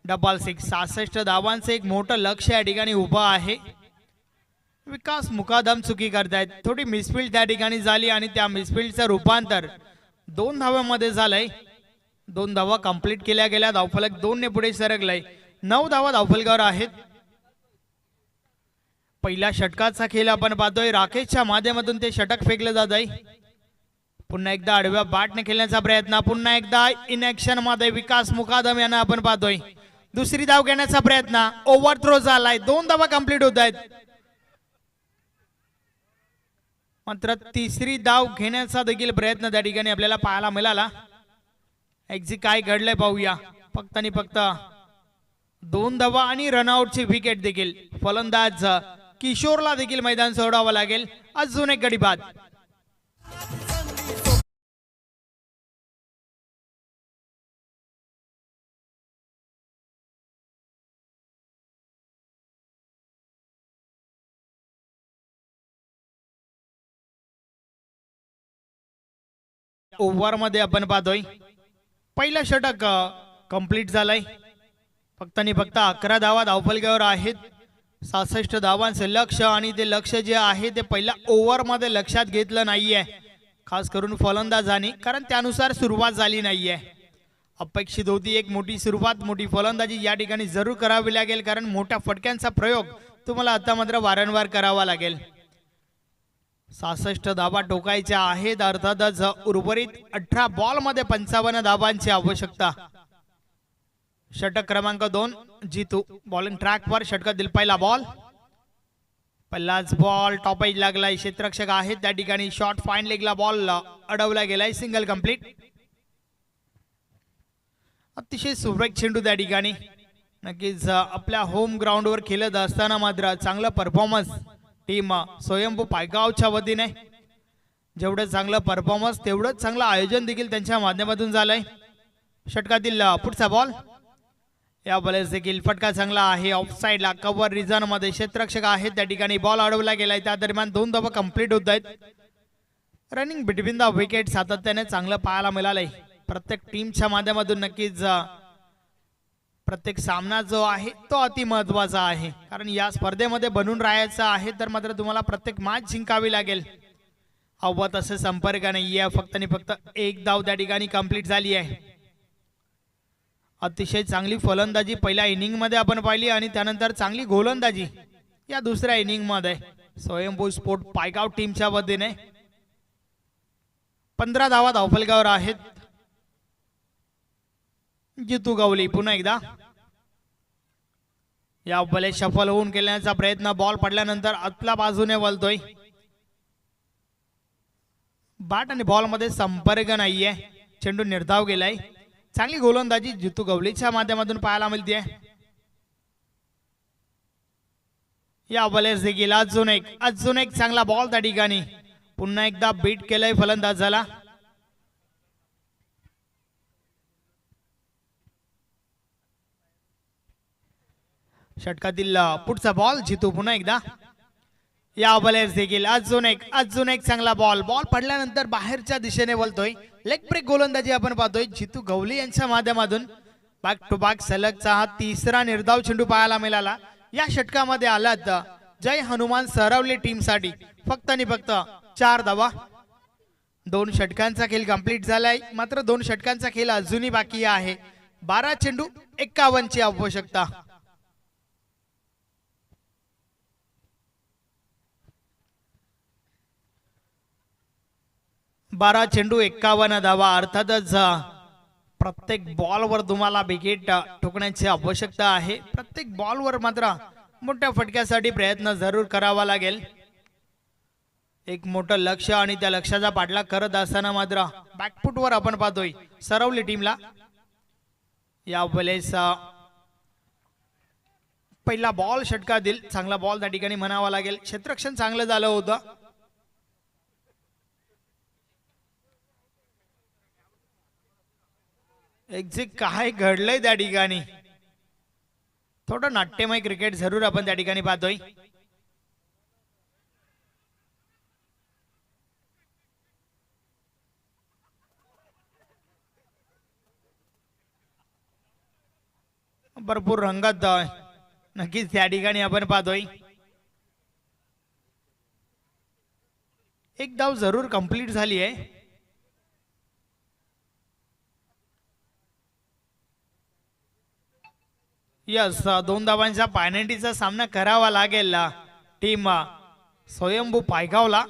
डबल सिक्स 66 धावांचं एक मोठं लक्ष या ठिकाणी उभं आहे. विकास मुकादम चुकी करतायत. थोडी मिसफिल्ड त्या ठिकाणी झाली आणि त्या मिसफिल्डचं रूपांतर 2 धावांमध्ये झालंय. 2 धावा कंप्लीट केल्या गेल्या. धावफलक 2 ने पुढे सरकलाय. 9 धावा धावफलकावर आहेत. पहिल्या षटकाचा खेळ आपण पाहतोय. राकेशच्या माध्यमातून ते षटक फेकलं जात आहे. पुन्हा एकदा आडव्या बॅटने खेळण्याचा प्रयत्न. पुन्हा एकदा इन ऍक्शन मध्ये विकास मुकादम यांना आपण पाहतोय. दुसरी धाव घेण्याचा प्रयत्न. ओव्हर थ्रो झालाय. 2 धावा कंप्लीट होत आहेत. मात्र तिसरी धाव घेण्याचा देखील प्रयत्न त्या ठिकाणी आपल्याला पाहायला मिळाला. एक्झिट काय घडलंय पाहूया. फक्त आणि फक्त 2 धावा आणि रनआउटची विकेट देखील. फलंदाज किशोरला देखील मैदान सोडावं लागेल. अजून एक गडी बाद. ओव्हर मध्ये आपण पाहतोय पहिला षटक कंप्लीट झालाय. फक्त आणि फक्त 11 धावा धावफलकावर आहेत. 66 धावांचं लक्ष आणि ते लक्ष जे आहे ते पहिल्या ओव्हर मध्ये लक्षात घेतलं नाहीये, खास करून फलंदाजांनी, कारण त्यानुसार सुरुवात झाली नाहीये. अपेक्षित होती एक मोठी सुरुवात, मोठी फलंदाजी या ठिकाणी जरूर करावी लागेल, कारण मोठ्या फटक्यांचा प्रयोग तुम्हाला आता मात्र वारंवार करावा लागेल. 66 धावा टोकायच्या आहेत. अर्थातच उर्वरित 18 बॉल मध्ये 55 धावांची आवश्यकता. षटक क्रमांक 2 जितू बॉलिंग ट्रॅक वर. षटकातील पहिला बॉल. पहिलाच बॉल टॉप एज लागलाय. क्षेत्ररक्षक आहेत त्या ठिकाणी. शॉर्ट फाईन लेगला बॉल अडवला गेलाय. Single complete. अतिशय सुरेख चेंडू त्या ठिकाणी. नक्कीच आपल्या होम ग्राउंड वर खेळत असताना मात्र चांगला परफॉर्मन्स टीम स्वयंभू पायगावच्या वतीने. जेवढं चांगलं परफॉर्मन्स तेवढंच चांगलं आयोजन देखील त्यांच्या माध्यमातून झालंय. षटकातील पुढचा बॉल. या बॉलेस देखील फटका चांगला आहे. ऑफ साइडला कव्हर रिझन मध्ये क्षेत्ररक्षक आहेत त्या ठिकाणी. बॉल अडवला गेलाय. त्या दरम्यान 2 धावा कंप्लीट होत आहेत. रनिंग बिटवीन द विकेट सातत्याने चांगलं पाहायला मिळालंय प्रत्येक टीमच्या माध्यमातून. नक्कीच प्रत्येक सामना जो आहे तो अति महत्वाचा आहे, कारण या स्पर्धेमध्ये बनून राहायचं आहे तर मात्र तुम्हाला प्रत्येक मॅच जिंकावी लागेल. हवं तसं संपर्क नाहीये. फक्त आणि फक्त 1 धाव त्या ठिकाणी कंप्लीट झाली आहे. अतिशय चांगली फलंदाजी पहिल्या इनिंग मध्ये आपण पाहिली आणि त्यानंतर चांगली गोलंदाजी या दुसऱ्या इनिंग मध्ये स्वयंभू स्पोर्ट पायगाव टीमच्या वतीने. 15 धावा धावफलकावर आहेत. जितू गवली पुन्हा एकदा या बले सफल होऊन केल्याचा प्रयत्न बॉल पडल्यानंतर आतल्या बाजूने वळतोय बॅट आणि बॉल मध्ये संपर्क नाहीये चेंडू निर्धाव गेलाय चांगली गोलंदाजी जितू गवलीच्या माध्यमातून पाहायला मिळते या बलेस देखील अजून एक चांगला बॉल त्या ठिकाणी पुन्हा एकदा बीट केलंय फलंदाज झाला षटकातील पुढचा बॉल जितू पुन्हा एकदा या बलेस देखील अजून एक चांगला बॉल पडल्यानंतर बाहेरच्या दिशेने वळतोय लेग ब्रेक गोलंदाजी आपण पाहतोय जितू गवली यांच्या माध्यमातून बॅक टू बॅक सलगचा हा तिसरा निर्धाव चेंडू पाहायला मिळाला या षटकामध्ये आलात जय हनुमान सरवली टीम साठी फक्त आणि फक्त 4 धावा 2 षटकांचा खेळ कंप्लीट झालाय मात्र 2 षटकांचा खेळ अजूनही बाकी आहे 12 चेंडू 51 ची आवश्यकता 12 चेंडू 51 धावा अर्थातच प्रत्येक बॉलवर तुम्हाला विकेट ठोकण्याची आवश्यकता आहे प्रत्येक बॉलवर मात्र मोठ्या फटक्यासाठी प्रयत्न जरूर करावा लागेल एक मोठं लक्ष आणि त्या लक्ष्याचा पाठलाग करत असताना मात्र बॅकफुटवर आपण पाहतोय सरवली टीमला या वेळेस पहिला बॉल षटकातील चांगला बॉल त्या ठिकाणी म्हणावा लागेल क्षेत्ररक्षण चांगलं झालं होतं एक्झिट काय घडलंय त्या ठिकाणी थोडं नाट्यमय क्रिकेट जरूर आपण त्या ठिकाणी पाहतोय भरपूर रंगत नक्कीच त्या ठिकाणी आपण पाहतोय एक धाव जरूर कंप्लीट झाली आहे यस 2 धावांच्या पॅनल्टीचा सामना करावा लागेल टीम स्वयंभू पायगावला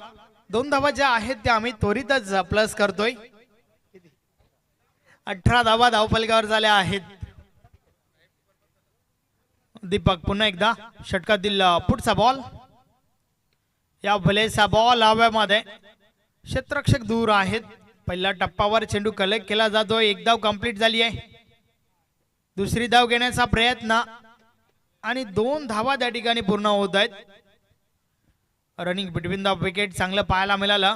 2 धावा ज्या आहेत त्या आम्ही त्वरितच प्लस करतोय 18 धावा धावफलकावर झाल्या आहेत दीपक पुन्हा एकदा षटकातील पुढचा बॉल या भलेचा बॉल हव्यामध्ये क्षेत्ररक्षक दूर आहेत पहिल्या टप्प्यावर चेंडू कलेक्ट केला जातोय 1 धाव कंप्लीट झाली आहे दुसरी धाव घेण्याचा प्रयत्न आणि 2 धावा त्या ठिकाणी पूर्ण होत आहेत रनिंग बिटवीन द विकेट चांगलं पाहायला मिळालं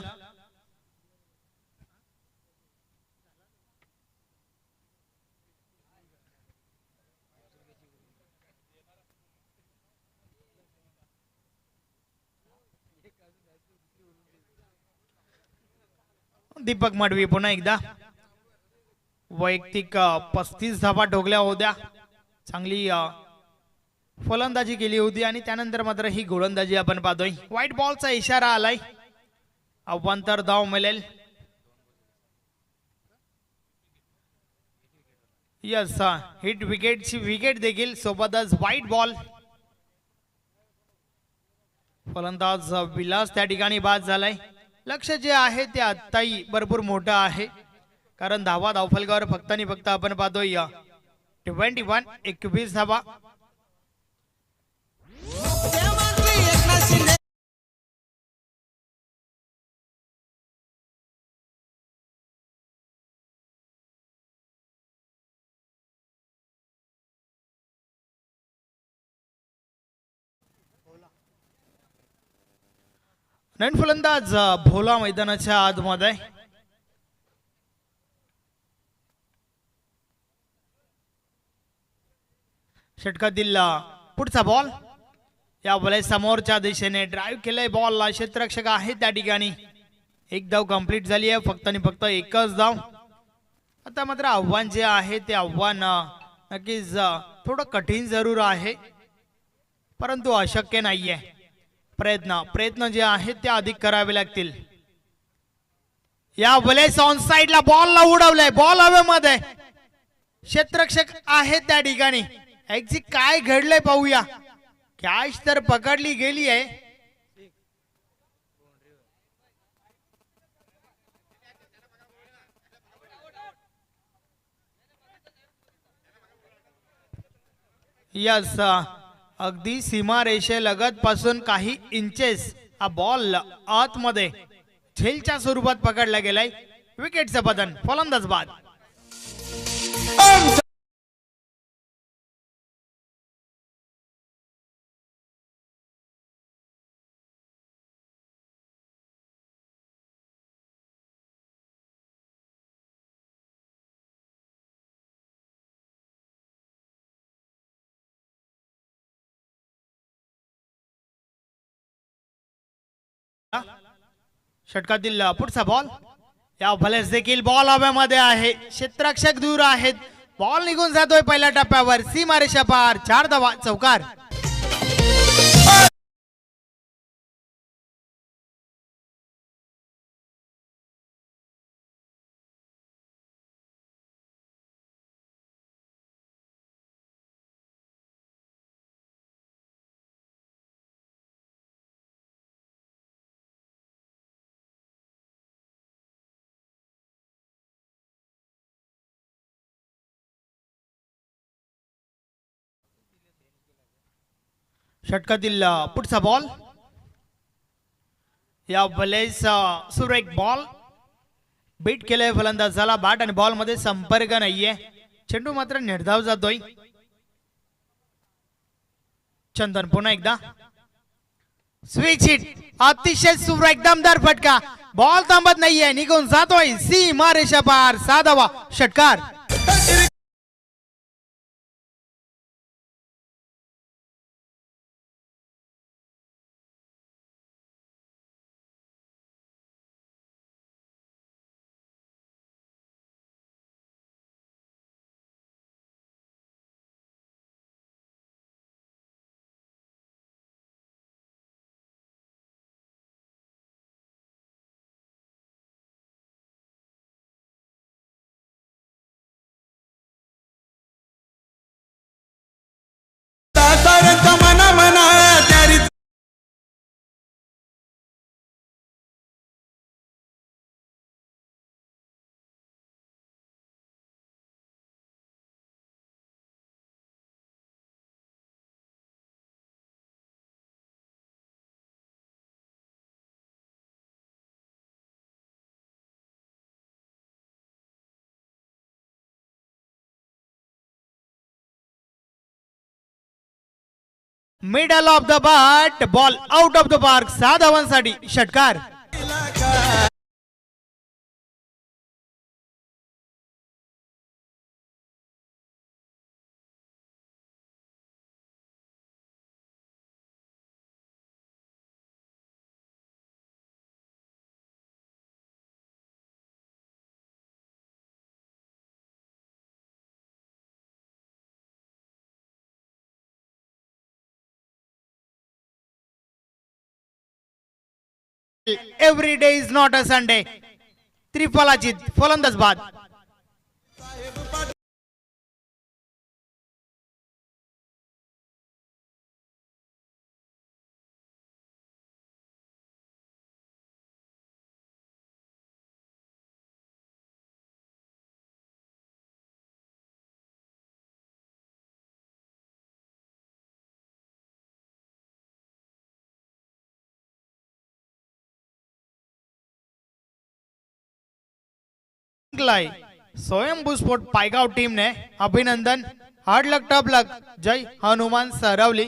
दीपक मडवी पुन्हा एकदा वैयक्तिक 35 धावा ठोकल्या होत्या चांगली फलंदाजी केली होती आणि त्यानंतर मात्र ही गोलंदाजी आपण पाहतोय व्हाईट बॉलचा इशारा आलाय अवांतर धाव मिळेल यस हिट विकेटची विकेट देखील सोबतच व्हाईट बॉल फलंदाज विलास त्या ठिकाणी बाद झालाय लक्ष जे आहे ते आत्ताही भरपूर मोठं आहे कारण धावा धावफलकावर फक्त आणि फक्त आपण पाहतोय 21 धावा नवीन फलंदाज भोला मैदानाच्या आतमध्ये षटकातील पुढचा बॉल या बॉल समोरच्या दिशेने ड्राइव्ह केलंय बॉल क्षेत्ररक्षक आहे त्या ठिकाणी 1 धाव कंप्लीट झाली आहे फक्त आणि फक्त 1च धाव आता मात्र आव्हान जे आहे ते आव्हान नक्कीच थोडं कठीण जरूर आहे परंतु अशक्य नाहीये प्रयत्न जे आहेत ते अधिक करावे लागतील या बॉलेस ऑन साइडला बॉलला उडवलंय बॉल हवेमध्ये क्षेत्ररक्षक आहे त्या ठिकाणी एक्झिट काय घडलंय पाहूया कॅच तर पकडली गेली आहे यस, अगदी सीमा रेषेलगत पासून काही इंचेस हा बॉल आतमध्ये झेलच्या स्वरूपात पकडला गेलाय. विकेटचं पतन, फलंदाज बाद. षटकातील पुढचा बॉल. या भलेच देखील बॉल हवेमध्ये आहे, क्षेत्ररक्षक दूर आहेत. बॉल निघून जातोय पहिल्या टप्प्यावर, सीमारेषा पार. 4 धावा, चौकार. षटकातील पुढचा बॉल. या भलेच सुरेख बॉल बीट केलंय फलंदाजाला. बॅट आणि बॉल मध्ये संपर्क नाहीये. चेंडू मात्र निर्धाव जातोय. चंदन पुन्हा एकदा स्विच हिट. अतिशय सुरेख दमदार फटका. बॉल थांबत नाहीये, निघून जातोय सीमा रेषा पार. 6 धावा, षटकार. मना मना त्यारी middle of the bat, ball out of the park. 6 धावांसाठी षटकार. Every day is not a Sunday. त्रिफलाची फलंदाज बाद. स्वयंभू स्पोर्ट पायगाव टीम ने अभिनंदन. Hard luck, tough luck. Jai Hanuman Sarvali.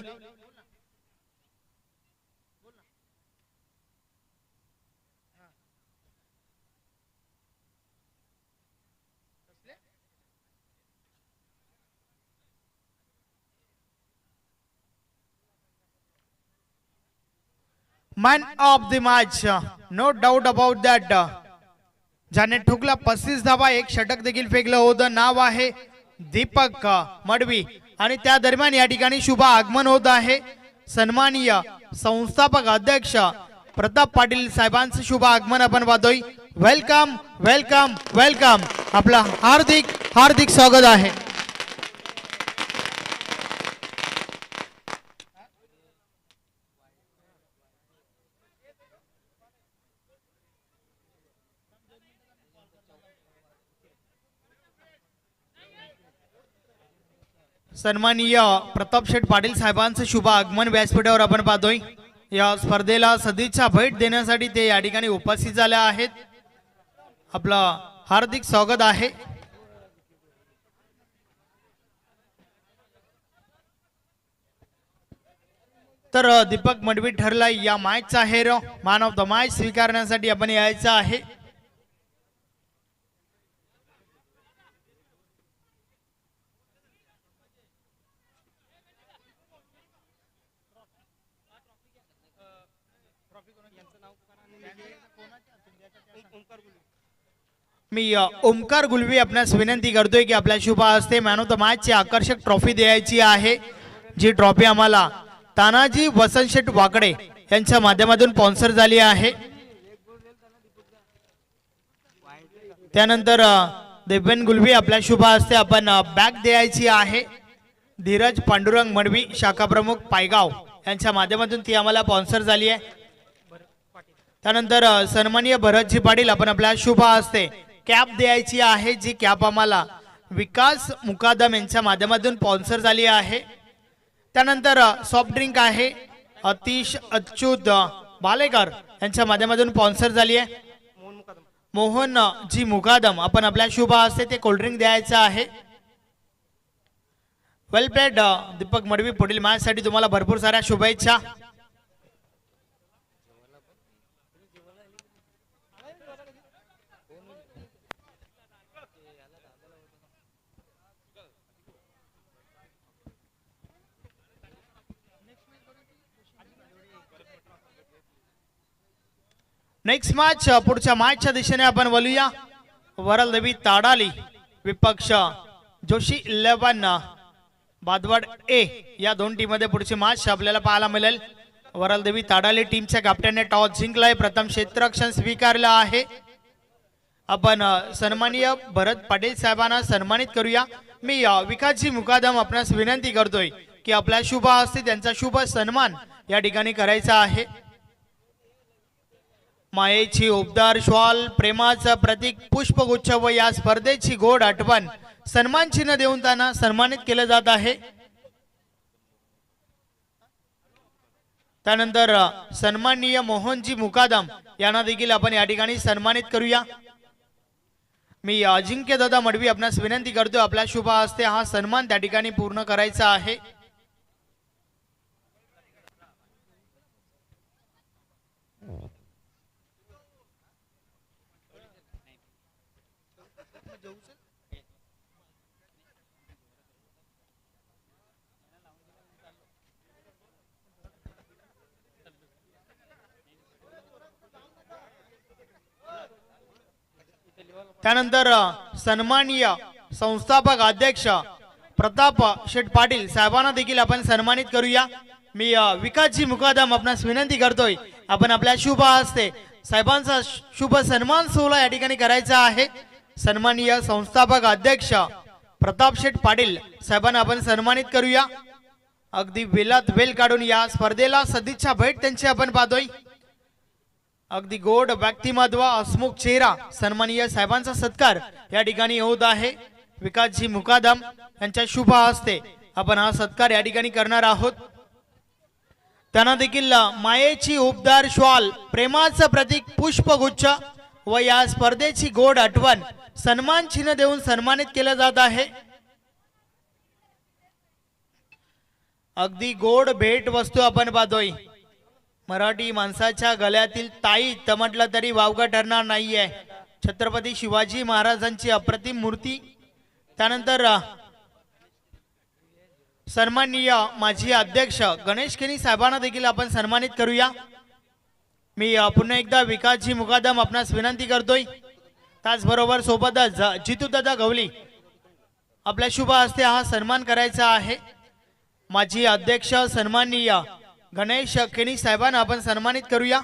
Man of the match, no doubt about that. ज्याने ठोकला 35 धावा, एक षटक देखील फेकलं होतं. नाव आहे दीपक मडवी. आणि त्या दरम्यान या ठिकाणी शुभ आगमन होत आहे. सन्माननीय संस्थापक अध्यक्ष प्रताप पाटील साहेबांचं शुभ आगमन आपण पाहतोय. Welcome welcome welcome. आपलं हार्दिक हार्दिक स्वागत आहे. सन्माननीय प्रताप शेठ पाटील साहेबांचं शुभ आगमन व्यासपीठावर आपण पाहतोय. या स्पर्धेला सदिच्छा भेट देण्यासाठी ते या ठिकाणी उपस्थित झाले आहेत. आपलं हार्दिक स्वागत आहे. तर दीपक मडवी ठरला या मॅचचा हेरो, मॅन ऑफ द मॅच स्वीकारण्यासाठी आपण यायचं आहे. मी ओमकार गुलवी आपणास विनंती करतोय की आपल्या शुभ हस्ते मॅन ऑफ द मॅच ची आकर्षक ट्रॉफी द्यायची आहे. जी ट्रॉफी आम्हाला तानाजी वसंतशेठ वाकडे यांच्या माध्यमातून स्पॉन्सर झाली आहे. त्यानंतर देवेन गुलवी आपल्या शुभ हस्ते आपण बॅग द्यायची आहे. धीरज पांडुरंग मडवी शाखा प्रमुख पायगाव यांच्या माध्यमातून ती आम्हाला स्पॉन्सर झाली आहे. त्यानंतर सन्माननीय भरतजी पाटील आपण आपल्या शुभ हस्ते कॅप द्यायची आहे. जी कॅप आम्हाला विकास मुकादम यांच्या माध्यमातून स्पॉन्सर झाली आहे. त्यानंतर सॉफ्ट ड्रिंक आहे अतिश अच्युत बालेकर यांच्या माध्यमातून स्पॉन्सर झाली आहे. मोहन जी मुकादम आपण आपल्या शुभ हस्ते ते कोल्ड्रिंक द्यायचं आहे. वेल प्लेड दीपक मडवी. पुढील मॅच साठी तुम्हाला भरपूर साऱ्या शुभेच्छा. नेक्स्ट मॅच पुढच्या मॅचच्या दिशेने आपण बोलूया. वरलदेवी ताडाली विपक्ष जोशी 11 बादवाड ए या दोन टीम मध्ये पुढची मॅच आपल्याला पाहायला मिळेल. वरलदेवी ताडाली टीमच्या कॅप्टनने टॉस जिंकलाय. प्रथम क्षेत्ररक्षण स्वीकारलं आहे. आपण सन्माननीय भरत पाटील साहेबांना सन्मानित करूया. मी विकासजी मुकादम आपणास विनंती करतोय की आपल्या शुभ हस्ते त्यांचा शुभ सन्मान या ठिकाणी करायचा आहे. मायेची उबदार श्वाल, प्रेमाचं प्रतीक पुष्पगुच्छ व या स्पर्धेची गोड आठवण सन्मान चिन्ह देऊन त्यांना सन्मानित केलं जात आहे. त्यानंतर सन्माननीय मोहनजी मुकादम यांना देखील आपण या ठिकाणी सन्मानित करूया. मी अजिंक्य दादा मडवी आपणास विनंती करतो आपल्या शुभ हस्ते हा सन्मान त्या ठिकाणी पूर्ण करायचा आहे. त्यानंतर सन्माननीय संस्थापक अध्यक्ष प्रताप शेठ पाटील साहेबांना देखील आपण सन्मानित करूया. मी विकासजी मुकादम आपणास विनंती करतोय आपण आपल्या शुभ हस्ते साहेबांचा शुभ सन्मान सोहळा या ठिकाणी करायचा आहे. सन्माननीय संस्थापक अध्यक्ष प्रताप शेठ पाटील साहेबांना आपण सन्मानित करूया. अगदी वेलात वेल काढून या स्पर्धेला सदिच्छा भेट त्यांची आपण पाहतोय. अगदी गोड व्यक्तिमत्व, हसमुख चेहरा, सन्माननीय साहेबांचा सत्कार या ठिकाणी होत आहे. विकासजी मुकादम यांच्या शुभ हस्ते आपण हा सत्कार या ठिकाणी करणार आहोत. त्यांना देखील मायेची उबदार श्वाल, प्रेमाचं प्रतीक पुष्पगुच्छ व या स्पर्धेची गोड आठवण सन्मान चिन्ह देऊन सन्मानित केलं जात आहे. अगदी गोड भेट वस्तू आपण पाहतोय. मराठी माणसाच्या गळ्यातील ताईत म्हटलं तरी वावगं ठरणार नाहीये. छत्रपती शिवाजी महाराजांची अप्रतिम मूर्ती. त्यानंतर सन्माननीय माजी अध्यक्ष गणेश केनी साहेबांना देखील आपण सन्मानित करूया. मी पुन्हा एकदा विकासजी मुकादम आपणास विनंती करतोय. त्याचबरोबर सोबतच जितूदादा गवली आपल्या शुभ हस्ते हा सन्मान करायचा आहे. माजी अध्यक्ष सन्माननीय गणेश केनी साहेबांना आपण सन्मानित करूया.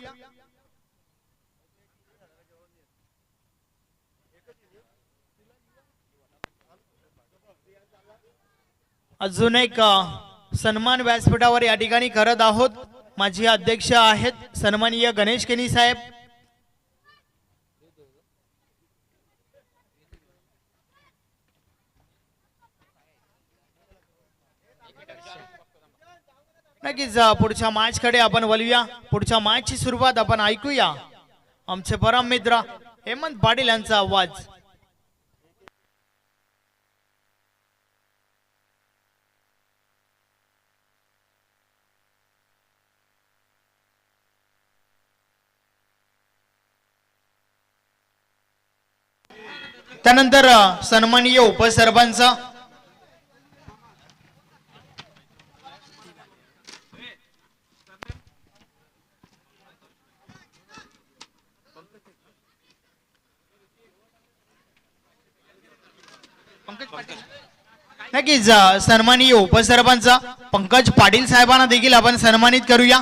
अजून एक सन्मान व्यासपीठावर या ठिकाणी करत आहोत. माजी अध्यक्ष आहेत सन्माननीय गणेश केनी साहेब. नक्कीच पुढच्या मॅच कडे आपण वळूया. पुढच्या मॅच ची सुरुवात आपण ऐकूया आमचे परम मित्र हेमंत पाटील यांचा आवाज. त्यानंतर सन्माननीय उपसरपंच नक्कीच सन्माननीय उपसरपंच पंकज पाटील साहेबांना देखील आपण सन्मानित करूया.